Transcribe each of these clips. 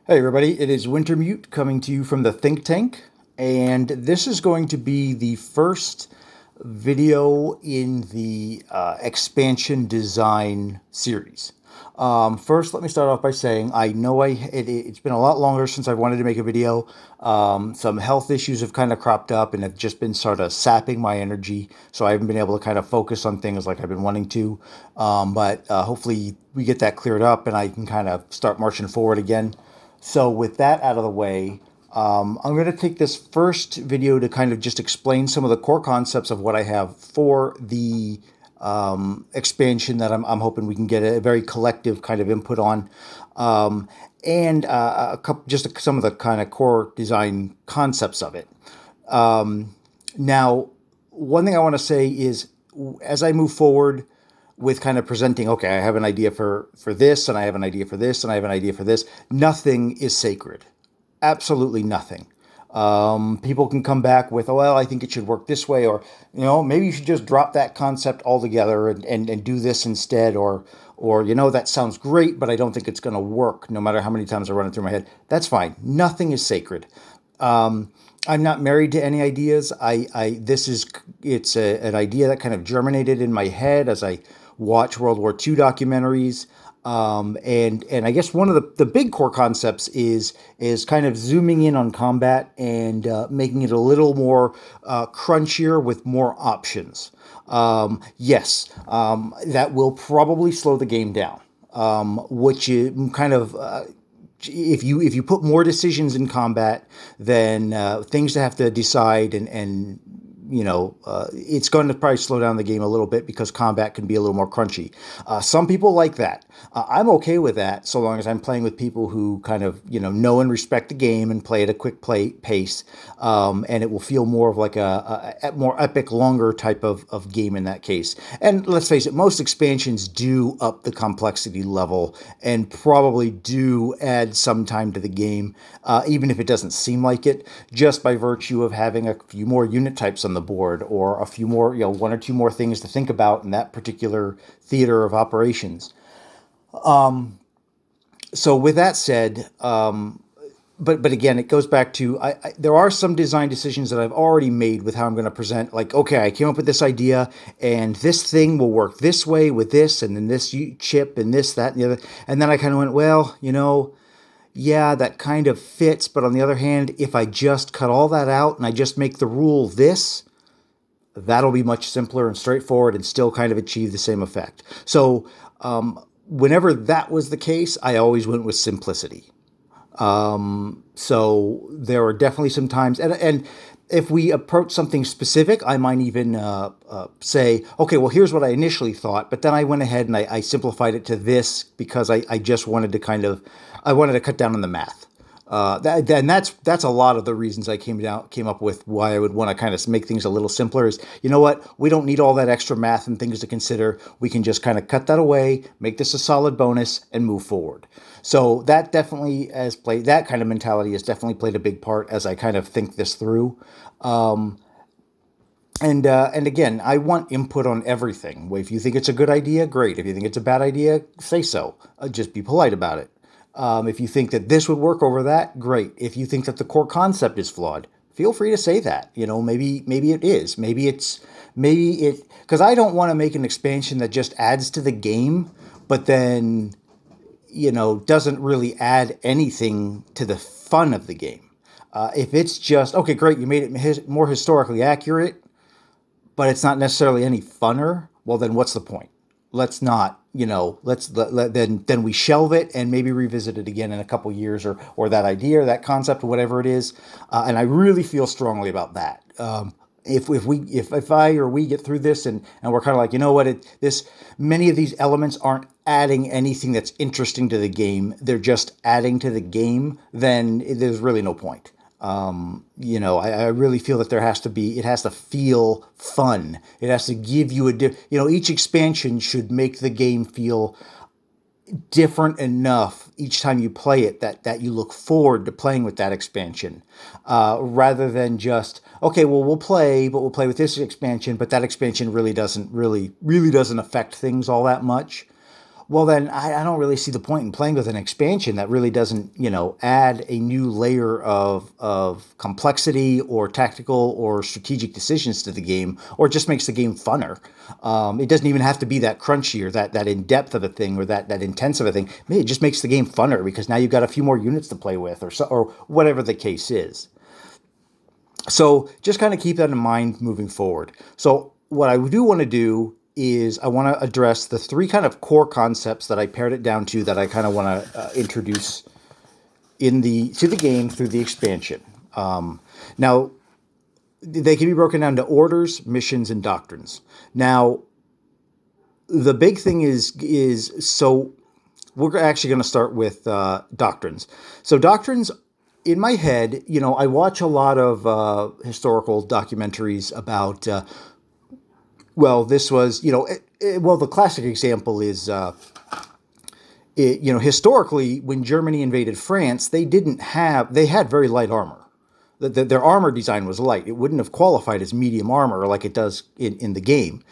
Hey everybody, it is Wintermute coming to you from the think tank, and this is going to be the first video in the expansion design series. First, let me start off by saying I know it's been a lot longer since I've wanted to make a video. Some health issues have kind of cropped up and have just been sort of sapping my energy, so I haven't been able to kind of focus on things like I've been wanting to. But hopefully we get that cleared up and I can kind of start marching forward again. So with that out of the way, I'm going to take this first video to kind of just explain some of the core concepts of what I have for the expansion that I'm hoping we can get a very collective kind of input on, and a couple, just some of the kind of core design concepts of it. Now, one thing I want to say is, as I move forward with kind of presenting, okay, I have an idea for this, and I have an idea for this, and I have an idea for this. Nothing is sacred. Absolutely nothing. People can come back with, oh, well, I think it should work this way, or, maybe you should just drop that concept altogether and do this instead, or, that sounds great, but I don't think it's going to work no matter how many times I run it through my head. That's fine. Nothing is sacred. I'm not married to any ideas. It's an idea that kind of germinated in my head as I watch World War II documentaries. And I guess one of the big core concepts is kind of zooming in on combat and making it a little more crunchier with more options. Yes, that will probably slow the game down, which is kind of if you put more decisions in combat, then things to have to decide and it's going to probably slow down the game a little bit because combat can be a little more crunchy. Some people like that. I'm okay with that so long as I'm playing with people who kind of, know and respect the game and play at a quick pace. And it will feel more of like a more epic, longer type of game in that case. And let's face it, most expansions do up the complexity level and probably do add some time to the game, even if it doesn't seem like it, just by virtue of having a few more unit types on the board or a few more, one or two more things to think about in that particular theater of operations. So with that said, but again, it goes back to there are some design decisions that I've already made with how I'm going to present. Like, okay, I came up with this idea, and this thing will work this way with this, and then this chip, and this, that, and the other. And then I kind of went, well, yeah, that kind of fits. But on the other hand, if I just cut all that out and I just make the rule this, that'll be much simpler and straightforward and still kind of achieve the same effect. So whenever that was the case, I always went with simplicity. So there are definitely some times, and if we approach something specific, I might even say, okay, well, here's what I initially thought, but then I went ahead and I simplified it to this because I just wanted to I wanted to cut down on the math. That's a lot of the reasons I came up with why I would want to kind of make things a little simpler is, you know what, we don't need all that extra math and things to consider. We can just kind of cut that away, make this a solid bonus, and move forward. So that definitely that kind of mentality has definitely played a big part as I kind of think this through. And again, I want input on everything. If you think it's a good idea, great. If you think it's a bad idea, say so. Just be polite about it. If you think that this would work over that, great. If you think that the core concept is flawed, feel free to say that. Maybe it is. Because I don't want to make an expansion that just adds to the game, but then, doesn't really add anything to the fun of the game. If it's just, okay, great, you made it more historically accurate, but it's not necessarily any funner, well, then what's the point? Let's not, then we shelve it and maybe revisit it again in a couple years or that idea or that concept or whatever it is. And I really feel strongly about that. If I or we get through this and we're kind of like, many of these elements aren't adding anything that's interesting to the game. They're just adding to the game. Then there's really no point. I really feel that it has to feel fun. It has to give you each expansion should make the game feel different enough each time you play it that you look forward to playing with that expansion, rather than just, okay, well, we'll play with this expansion, but that expansion really doesn't affect things all that much. Well, then I don't really see the point in playing with an expansion that really doesn't, add a new layer of complexity or tactical or strategic decisions to the game, or just makes the game funner. It doesn't even have to be that crunchy or that in depth of a thing or that intense of a thing. Maybe it just makes the game funner because now you've got a few more units to play with, or whatever the case is. So just kind of keep that in mind moving forward. So what I do want to do is I want to address the three kind of core concepts that I pared it down to that I kind of want to introduce to the game through the expansion. Now they can be broken down to orders, missions, and doctrines. Now the big thing is so we're actually going to start with doctrines. So doctrines, in my head, I watch a lot of historical documentaries about. This was, the classic example is, historically, when Germany invaded France, they had very light armor. Their armor design was light. It wouldn't have qualified as medium armor like it does in the game.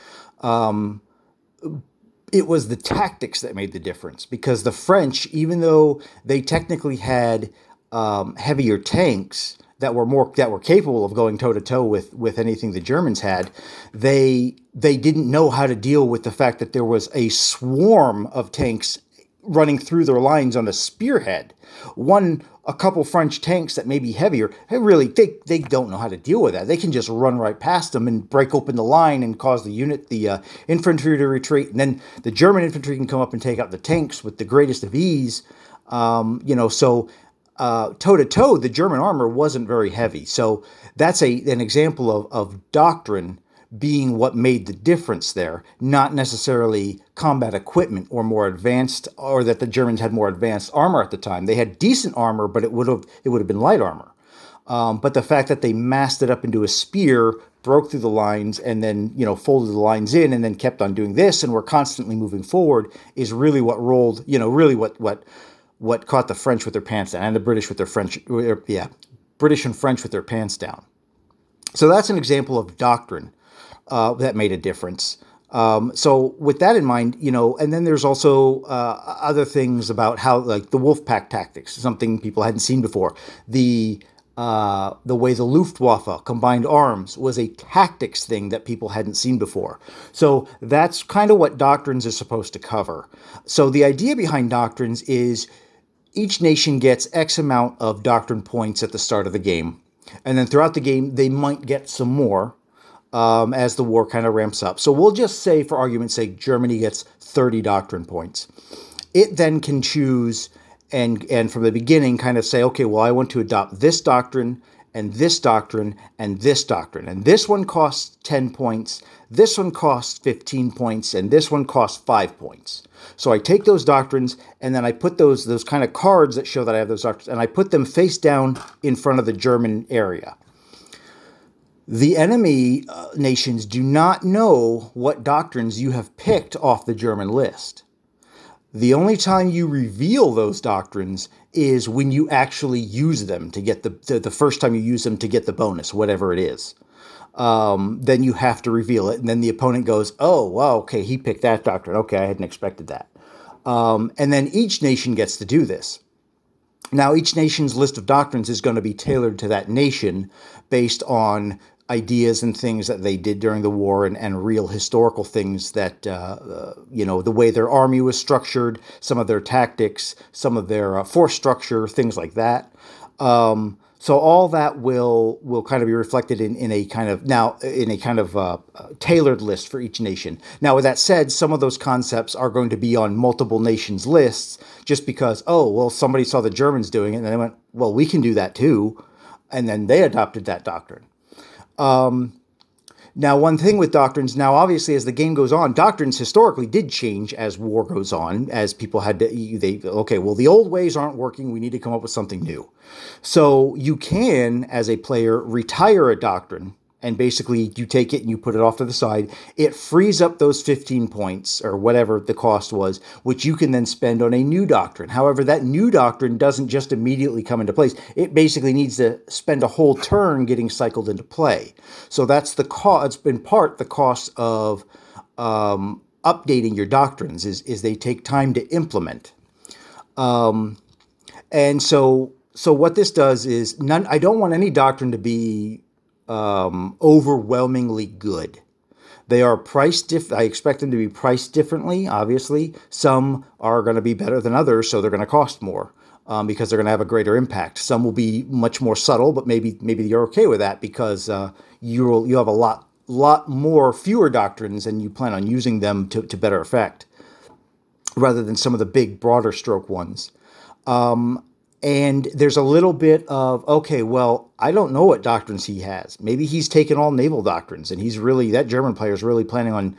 It was the tactics that made the difference because the French, even though they technically had heavier tanks that were capable of going toe to toe with anything the Germans had, they didn't know how to deal with the fact that there was a swarm of tanks running through their lines on a spearhead. A couple French tanks that may be heavier, they don't know how to deal with that. They can just run right past them and break open the line and cause the infantry to retreat. And then the German infantry can come up and take out the tanks with the greatest of ease. So toe to toe, the German armor wasn't very heavy. So that's an example of doctrine being what made the difference there, not necessarily combat equipment or more advanced, or that the Germans had more advanced armor at the time. They had decent armor, but it would have been light armor. But the fact that they massed it up into a spear, broke through the lines, and then folded the lines in, and then kept on doing this, and were constantly moving forward, is really what rolled. What caught the French with their pants down, and the British with their British and French with their pants down. So that's an example of doctrine that made a difference. So with that in mind, and then there's also other things about how, like the wolf pack tactics, something people hadn't seen before. The way the Luftwaffe combined arms was a tactics thing that people hadn't seen before. So that's kind of what doctrines is supposed to cover. So the idea behind doctrines is each nation gets X amount of doctrine points at the start of the game. And then throughout the game, they might get some more as the war kind of ramps up. So we'll just say, for argument's sake, Germany gets 30 doctrine points. It then can choose and from the beginning kind of say, okay, well, I want to adopt this doctrine and this doctrine and this doctrine. And this one costs 10 points, this one costs 15 points, and this one costs 5 points. So I take those doctrines and then I put those kind of cards that show that I have those doctrines, and I put them face down in front of the German area. The enemy nations do not know what doctrines you have picked off the German list. The only time you reveal those doctrines is when you actually use them to get the first time you use them to get the bonus, whatever it is. Then you have to reveal it. And then the opponent goes, oh, wow, okay, he picked that doctrine. Okay, I hadn't expected that. And then each nation gets to do this. Now, each nation's list of doctrines is going to be tailored to that nation based on ideas and things that they did during the war and real historical things that, the way their army was structured, some of their tactics, some of their force structure, things like that. So all that will kind of be reflected in a kind of tailored list for each nation. Now, with that said, some of those concepts are going to be on multiple nations' lists just because, somebody saw the Germans doing it and they went, well, we can do that too. And then they adopted that doctrine. Now, one thing with doctrines, now obviously as the game goes on, doctrines historically did change as war goes on, as people had to, the old ways aren't working, we need to come up with something new. So you can, as a player, retire a doctrine, and basically you take it and you put it off to the side. It frees up those 15 points, or whatever the cost was, which you can then spend on a new doctrine. However, that new doctrine doesn't just immediately come into place. It basically needs to spend a whole turn getting cycled into play. So that's the cost. It's in part the cost of updating your doctrines is they take time to implement. And so what this does is none. I don't want any doctrine to be overwhelmingly good. They are I expect them to be priced differently. Obviously, some are going to be better than others, so they're going to cost more because they're going to have a greater impact. Some will be much more subtle, but maybe you're okay with that because you have a lot more fewer doctrines and you plan on using them to better effect rather than some of the big broader stroke ones. And there's a little bit of, okay, well, I don't know what doctrines he has. Maybe he's taken all naval doctrines, and that German player is really planning on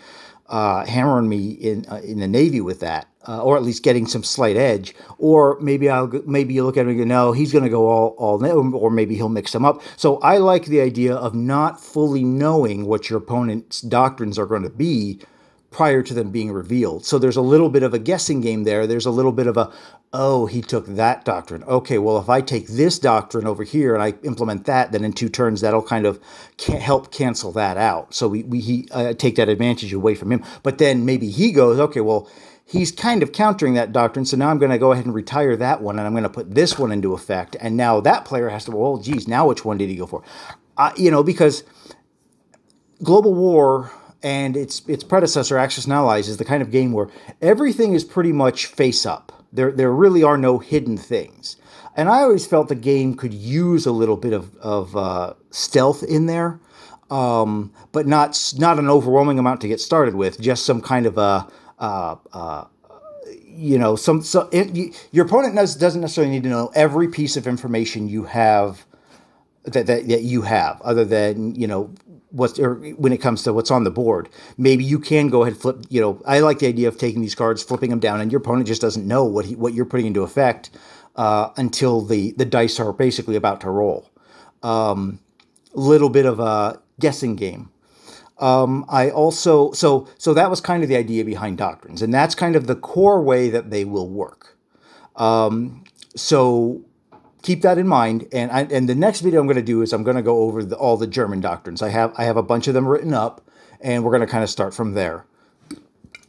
hammering me in the Navy with that, or at least getting some slight edge. Or maybe you look at him and go, no, he's going to go all naval, or maybe he'll mix them up. So I like the idea of not fully knowing what your opponent's doctrines are going to be prior to them being revealed. So there's a little bit of a guessing game there. There's a little bit of oh, he took that doctrine. Okay, well, if I take this doctrine over here and I implement that, then in 2 turns, that'll kind of help cancel that out. So we take that advantage away from him. But then maybe he goes, okay, well, he's kind of countering that doctrine. So now I'm going to go ahead and retire that one and I'm going to put this one into effect. And now that player has to, well, geez, now which one did he go for? Because Global War and its predecessor, Axis and Allies, is the kind of game where everything is pretty much face up. There really are no hidden things. And I always felt the game could use a little bit of stealth in there, but not an overwhelming amount to get started with, just some kind of your opponent doesn't necessarily need to know every piece of information you have that you have, other than, when it comes to what's on the board. Maybe you can go ahead and flip, I like the idea of taking these cards, flipping them down, and your opponent just doesn't know what you're putting into effect until the dice are basically about to roll. Little bit of a guessing game. I also, so that was kind of the idea behind Doctrines, and that's kind of the core way that they will work. So keep that in mind. And the next video I'm going to do is I'm going to go over all the German doctrines. I have a bunch of them written up, and we're going to kind of start from there.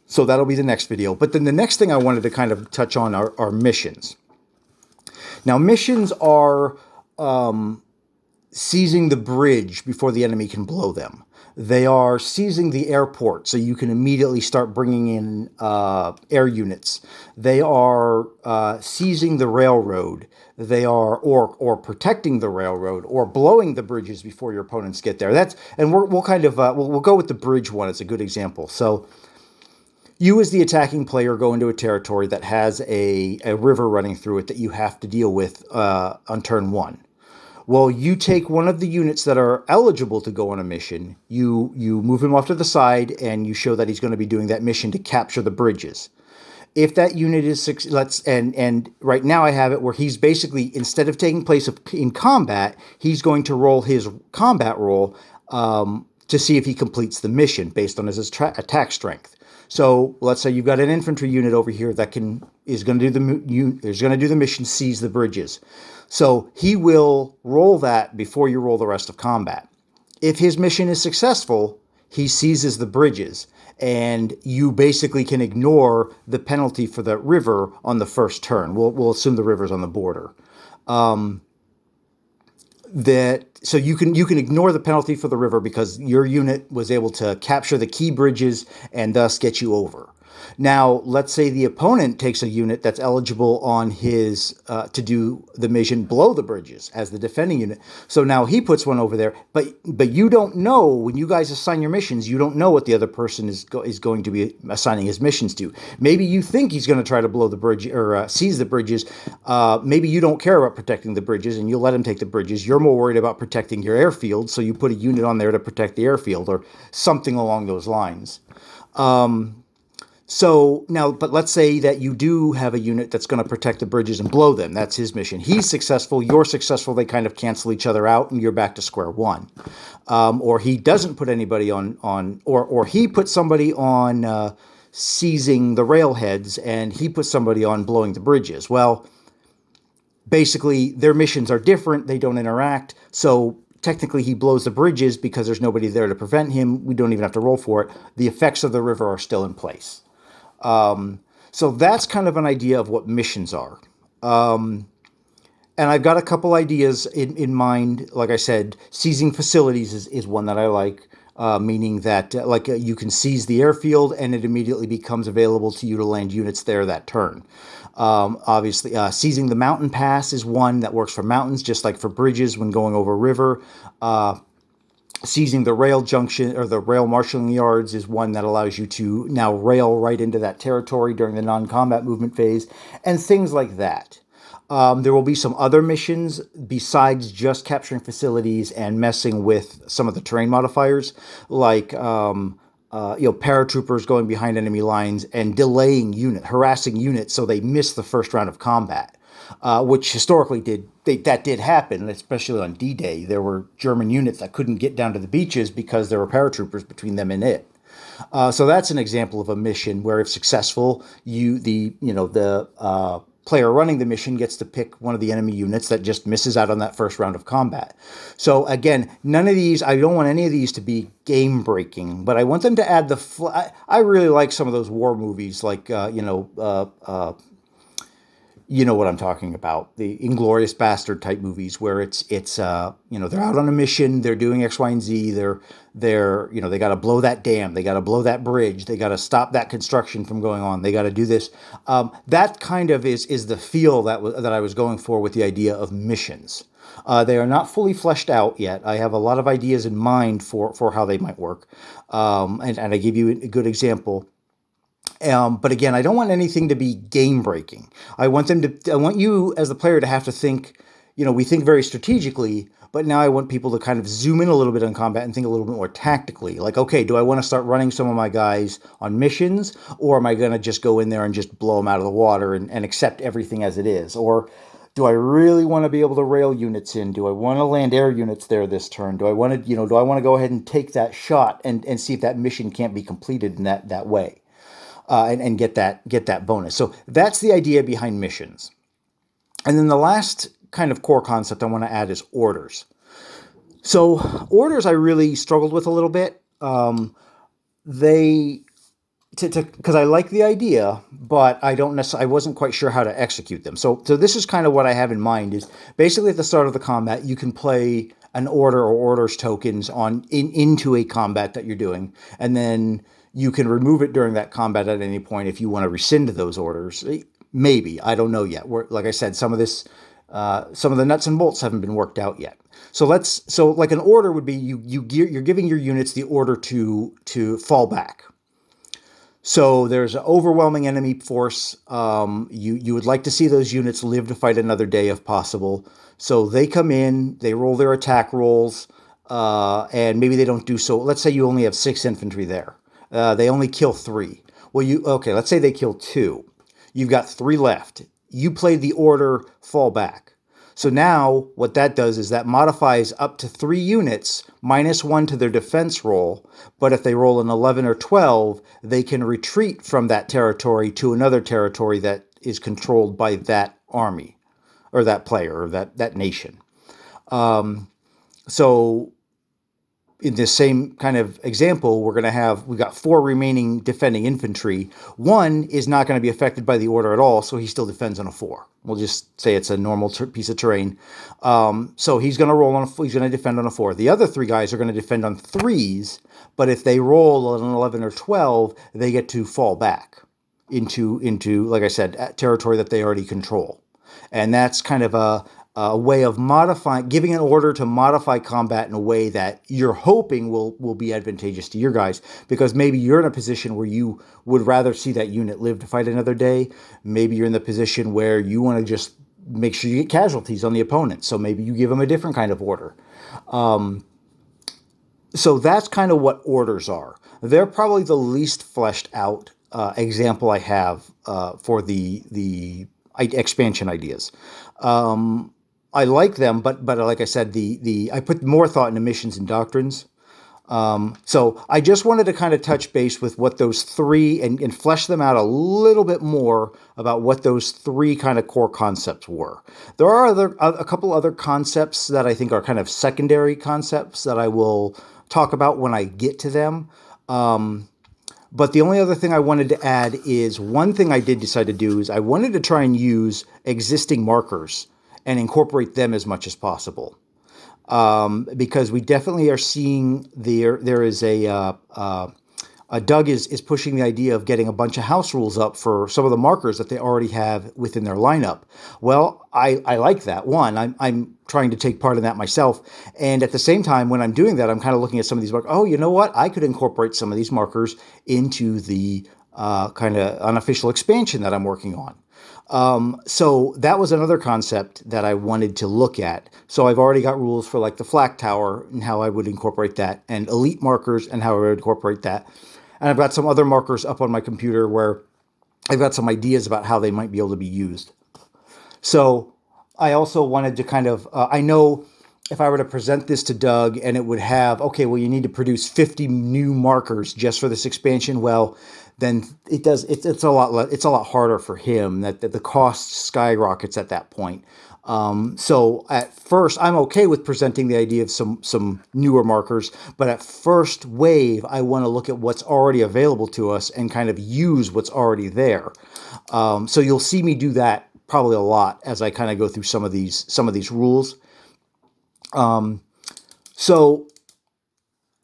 So that'll be the next video. But then the next thing I wanted to kind of touch on are missions. Now, missions are seizing the bridge before the enemy can blow them. They are seizing the airport so you can immediately start bringing in air units. They are seizing the railroad. They are or protecting the railroad or blowing the bridges before your opponents get there. We'll go with the bridge one as a good example. So you as the attacking player go into a territory that has a river running through it that you have to deal with on turn 1. Well, you take one of the units that are eligible to go on a mission, you move him off to the side, and you show that he's going to be doing that mission to capture the bridges. If that unit is and right now I have it where he's basically, instead of taking place in combat, he's going to roll his combat roll to see if he completes the mission based on his attack strength. So let's say you've got an infantry unit over here that is going to do the mission, seize the bridges. So he will roll that before you roll the rest of combat. If his mission is successful, he seizes the bridges, and you basically can ignore the penalty for the river on the first turn. We'll assume the river's on the border. So you can ignore the penalty for the river because your unit was able to capture the key bridges and thus get you over. Now, let's say the opponent takes a unit that's eligible on his to do the mission blow the bridges as the defending unit. So now he puts one over there, but you don't know, when you guys assign your missions, you don't know what the other person is going to be assigning his missions to. Maybe you think he's going to try to blow the bridge or seize the bridges. Maybe you don't care about protecting the bridges and you'll let him take the bridges. You're more worried about protecting your airfield, so you put a unit on there to protect the airfield or something along those lines. So now, but let's say that you do have a unit that's going to protect the bridges and blow them. That's his mission. He's successful. You're successful. They kind of cancel each other out, and you're back to square one. Or he doesn't put anybody or he puts somebody on seizing the railheads, and he puts somebody on blowing the bridges. Well, basically, their missions are different. They don't interact. So technically he blows the bridges because there's nobody there to prevent him. We don't even have to roll for it. The effects of the river are still in place. So that's kind of an idea of what missions are. And I've got a couple ideas in mind. Like I said, seizing facilities is one that I like, meaning that you can seize the airfield and it immediately becomes available to you to land units there that turn. Obviously, seizing the mountain pass is one that works for mountains, just like for bridges when going over a river. Seizing the rail junction or the rail marshalling yards is one that allows you to now rail right into that territory during the non-combat movement phase, and things like that. There will be some other missions besides just capturing facilities and messing with some of the terrain modifiers, like paratroopers going behind enemy lines and harassing units so they miss the first round of combat, which historically that did happen, especially on D-Day. There were German units that couldn't get down to the beaches because there were paratroopers between them and it. So that's an example of a mission where, if successful, the player running the mission gets to pick one of the enemy units that just misses out on that first round of combat. So again, none of these, I don't want any of these to be game breaking, but I want them to add I really like some of those war movies, like, you know what I'm talking about, the Inglorious Bastard type movies where it's they're out on a mission, they're doing X, Y, and Z, they got to blow that dam, they got to blow that bridge, they got to stop that construction from going on, they got to do this. That kind of is the feel that I was going for with the idea of missions. They are not fully fleshed out yet. I have a lot of ideas in mind for how they might work, and I give you a good example. But again, I don't want anything to be game breaking. I want you as the player to have to think, we think very strategically, but now I want people to kind of zoom in a little bit on combat and think a little bit more tactically. Like, okay, do I want to start running some of my guys on missions, or am I going to just go in there and just blow them out of the water and accept everything as it is? Or do I really want to be able to rail units in? Do I want to land air units there this turn? Do I want to go ahead and take that shot and see if that mission can't be completed in that way? And get that bonus. So that's the idea behind missions. And then the last kind of core concept I want to add is orders. So orders I really struggled with a little bit. Because I like the idea, but I wasn't quite sure how to execute them. So this is kind of what I have in mind is basically at the start of the combat, you can play an order or orders tokens into a combat that you're doing, and then you can remove it during that combat at any point if you want to rescind those orders. Maybe, I don't know yet. Like I said, some of the nuts and bolts haven't been worked out yet. So like an order would be you're giving your units the order to fall back. So there's an overwhelming enemy force. You would like to see those units live to fight another day if possible. So they come in, they roll their attack rolls, and maybe they don't do so. Let's say you only have 6 infantry there. They only kill 3. Let's say they kill 2. You've got 3 left. You played the order fall back. So now what that does is that modifies up to 3 units -1 to their defense roll. But if they roll an 11 or 12, they can retreat from that territory to another territory that is controlled by that army or that player or that nation. So in this same kind of example, we've got 4 remaining defending infantry. 1 is not going to be affected by the order at all, so he still defends on a 4. We'll just say it's a normal piece of terrain. So he's going to defend on a 4. The other 3 guys are going to defend on 3s, but if they roll an 11 or 12, they get to fall back into like I said, territory that they already control. And that's kind of a way of giving an order to modify combat in a way that you're hoping will be advantageous to your guys, because maybe you're in a position where you would rather see that unit live to fight another day. Maybe you're in the position where you want to just make sure you get casualties on the opponent. So maybe you give them a different kind of order. So that's kind of what orders are. They're probably the least fleshed out example I have for the expansion ideas. I like them, but like I said, I put more thought into missions and doctrines. So I just wanted to kind of touch base with what those three and flesh them out a little bit more about what those three kind of core concepts were. There are a couple other concepts that I think are kind of secondary concepts that I will talk about when I get to them. But the only other thing I wanted to add is one thing I did decide to do is I wanted to try and use existing markers and incorporate them as much as possible. Because we definitely are seeing there is Doug is pushing the idea of getting a bunch of house rules up for some of the markers that they already have within their lineup. Well, I like that. One, I'm trying to take part in that myself. And at the same time, when I'm doing that, I'm kind of looking at some of these markers. Oh, you know what? I could incorporate some of these markers into the kind of unofficial expansion that I'm working on. So that was another concept that I wanted to look at. So I've already got rules for like the flak tower and how I would incorporate that, and elite markers and how I would incorporate that. And I've got some other markers up on my computer where I've got some ideas about how they might be able to be used. So I also wanted to kind of, I know if I were to present this to Doug and it would have, okay, well, you need to produce 50 new markers just for this expansion. Well, then it's a lot harder for him, that the cost skyrockets at that point. So at first, I'm okay with presenting the idea of some newer markers, but at first wave, I want to look at what's already available to us and kind of use what's already there. So you'll see me do that probably a lot as I kind of go through some of these rules. So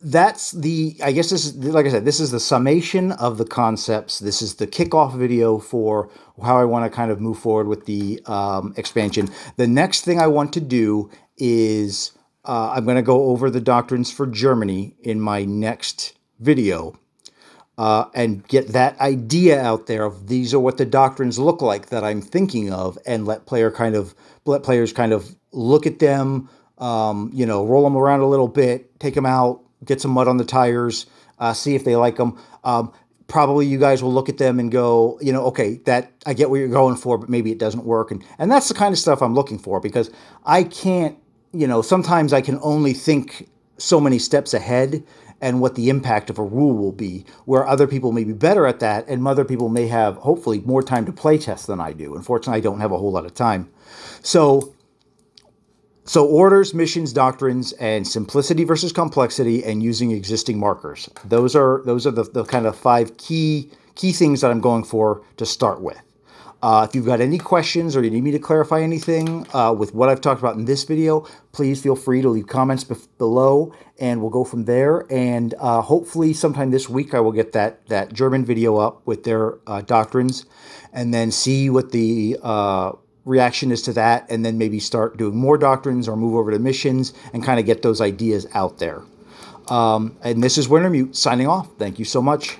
that's I guess this is, like I said, this is the summation of the concepts. This is the kickoff video for how I want to kind of move forward with the expansion. The next thing I want to do is I'm going to go over the doctrines for Germany in my next video. And get that idea out there of these are what the doctrines look like that I'm thinking of, and let players kind of look at them, roll them around a little bit, take them out, get some mud on the tires, see if they like them. Probably you guys will look at them and go, okay, that I get what you're going for, but maybe it doesn't work. And that's the kind of stuff I'm looking for, because I can't, sometimes I can only think so many steps ahead and what the impact of a rule will be, where other people may be better at that, and other people may have, hopefully, more time to play test than I do. Unfortunately, I don't have a whole lot of time. So orders, missions, doctrines, and simplicity versus complexity, and using existing markers. Those are the kind of 5 key things that I'm going for to start with. If you've got any questions or you need me to clarify anything with what I've talked about in this video, please feel free to leave comments below, and we'll go from there. And hopefully sometime this week I will get that German video up with their doctrines, and then see what the reaction is to that, and then maybe start doing more doctrines or move over to missions and kind of get those ideas out there. And this is Wintermute signing off. Thank you so much.